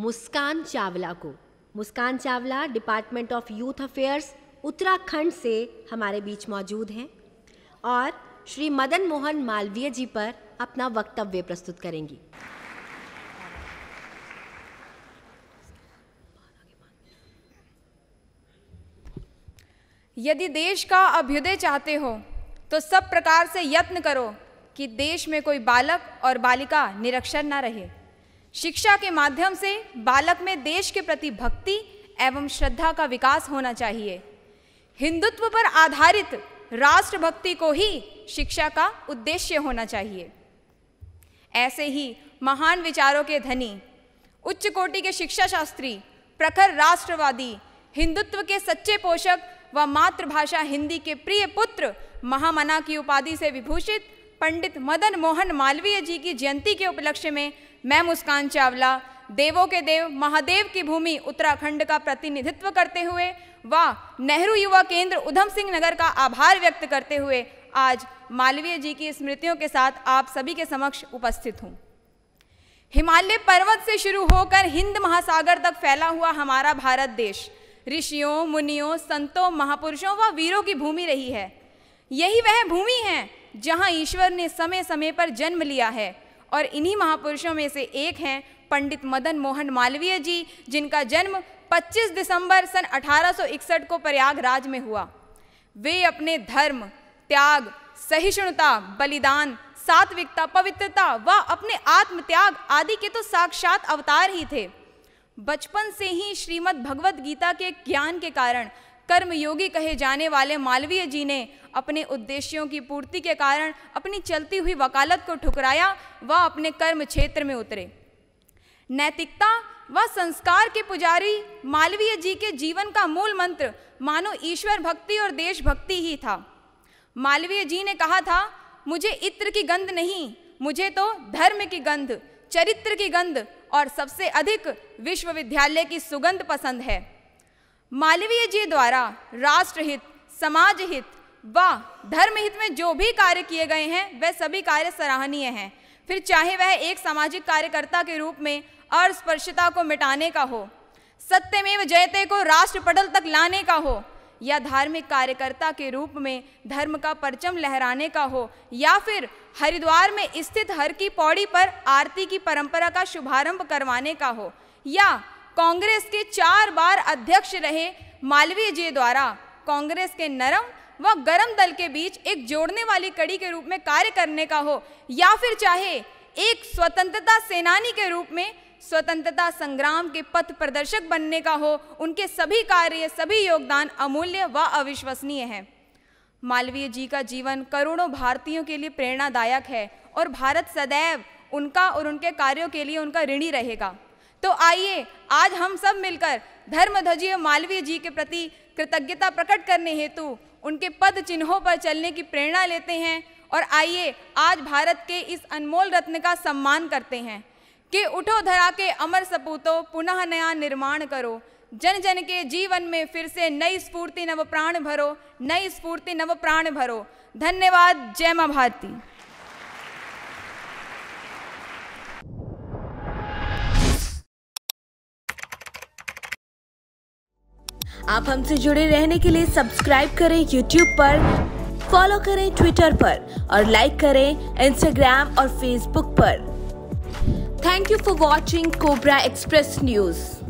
मुस्कान चावला को। Muskan Chawla department of youth affairs Uttarakhand से हमारे बीच मौजूद हैं और श्री मदन मोहन मालवीय जी पर अपना वक्तव्य प्रस्तुत करेंगी। यदि देश का अभ्युदय चाहते हो तो सब प्रकार से यत्न करो कि देश में कोई बालक और बालिका निरक्षर न रहे। शिक्षा के माध्यम से बालक में देश के प्रति भक्ति एवं श्रद्धा का विकास होना चाहिए। हिंदुत्व पर आधारित राष्ट्रभक्ति को ही शिक्षा का उद्देश्य होना चाहिए। ऐसे ही महान विचारों के धनी, उच्च कोटि के शिक्षा शास्त्री, प्रखर राष्ट्रवादी, हिंदुत्व के सच्चे पोषक व मातृभाषा हिंदी के प्रिय पुत्र, महामना की उपाधि से विभूषित पंडित मदन मोहन मालवीय जी की जयंती के उपलक्ष्य में मैं मुस्कान चावला देवों के देव महादेव की भूमि उत्तराखंड का प्रतिनिधित्व करते हुए व नेहरू युवा केंद्र उधम सिंह नगर का आभार व्यक्त करते हुए आज मालवीय जी की स्मृतियों के साथ आप सभी के समक्ष उपस्थित हूँ। हिमालय पर्वत से शुरू होकर हिंद महासागर तक फैला हुआ हमारा भारत देश ऋषियों, मुनियों, संतों, महापुरुषों व वीरों की भूमि रही है। यही वह भूमि है जहां ईश्वर ने समय समय पर जन्म लिया है और इन्हीं महापुरुषों में से एक हैं पंडित मदन मोहन मालवीय जी, जिनका जन्म 25 दिसंबर सन 1861 को प्रयागराज में हुआ। वे अपने धर्म, त्याग, सहिष्णुता, बलिदान, सात्विकता, पवित्रता व अपने आत्मत्याग आदि के तो साक्षात अवतार ही थे। बचपन से ही श्रीमद् भगवत गीता के ज्ञान के कारण कर्मयोगी कहे जाने वाले मालवीय जी ने अपने उद्देश्यों की पूर्ति के कारण अपनी चलती हुई वकालत को ठुकराया व अपने कर्म क्षेत्र में उतरे। नैतिकता व संस्कार के पुजारी मालवीय जी के जीवन का मूल मंत्र मानो ईश्वर भक्ति और देशभक्ति ही था। मालवीय जी ने कहा था, मुझे इत्र की गंध नहीं, मुझे तो धर्म की गंध, चरित्र की गंध और सबसे अधिक विश्वविद्यालय की सुगंध पसंद है। मालवीय जी द्वारा राष्ट्रहित, समाज हित व धर्महित में जो भी कार्य किए गए हैं वह सभी कार्य सराहनीय हैं। फिर चाहे वह एक सामाजिक कार्यकर्ता के रूप में अस्पृश्यता को मिटाने का हो, सत्यमेव जयते को राष्ट्र पटल तक लाने का हो, या धार्मिक कार्यकर्ता के रूप में धर्म का परचम लहराने का हो, या फिर हरिद्वार में स्थित हर की पौड़ी पर आरती की परंपरा का शुभारंभ करवाने का हो, या कांग्रेस के 4 बार अध्यक्ष रहे मालवीय जी द्वारा कांग्रेस के नरम व गरम दल के बीच एक जोड़ने वाली कड़ी के रूप में कार्य करने का हो, या फिर चाहे एक स्वतंत्रता सेनानी के रूप में स्वतंत्रता संग्राम के पथ प्रदर्शक बनने का हो, उनके सभी कार्य, सभी योगदान अमूल्य व अविश्वसनीय हैं। मालवीय जी का जीवन करोड़ों भारतीयों के लिए प्रेरणादायक है और भारत सदैव उनका और उनके कार्यों के लिए उनका ऋणी रहेगा। तो आइए आज हम सब मिलकर धर्मध्वजीय मालवीय जी के प्रति कृतज्ञता प्रकट करने हेतु उनके पद चिन्हों पर चलने की प्रेरणा लेते हैं और आइए आज भारत के इस अनमोल रत्न का सम्मान करते हैं कि उठो धरा के अमर सपूतो, पुनः नया निर्माण करो, जन जन के जीवन में फिर से नई स्फूर्ति नव प्राण भरो, नई स्फूर्ति नव प्राण भरो। धन्यवाद। जय मां भारती। आप हमसे जुड़े रहने के लिए सब्सक्राइब करें YouTube पर, फॉलो करें Twitter पर और लाइक करें Instagram और Facebook पर। Thank you for watching Cobra Express News.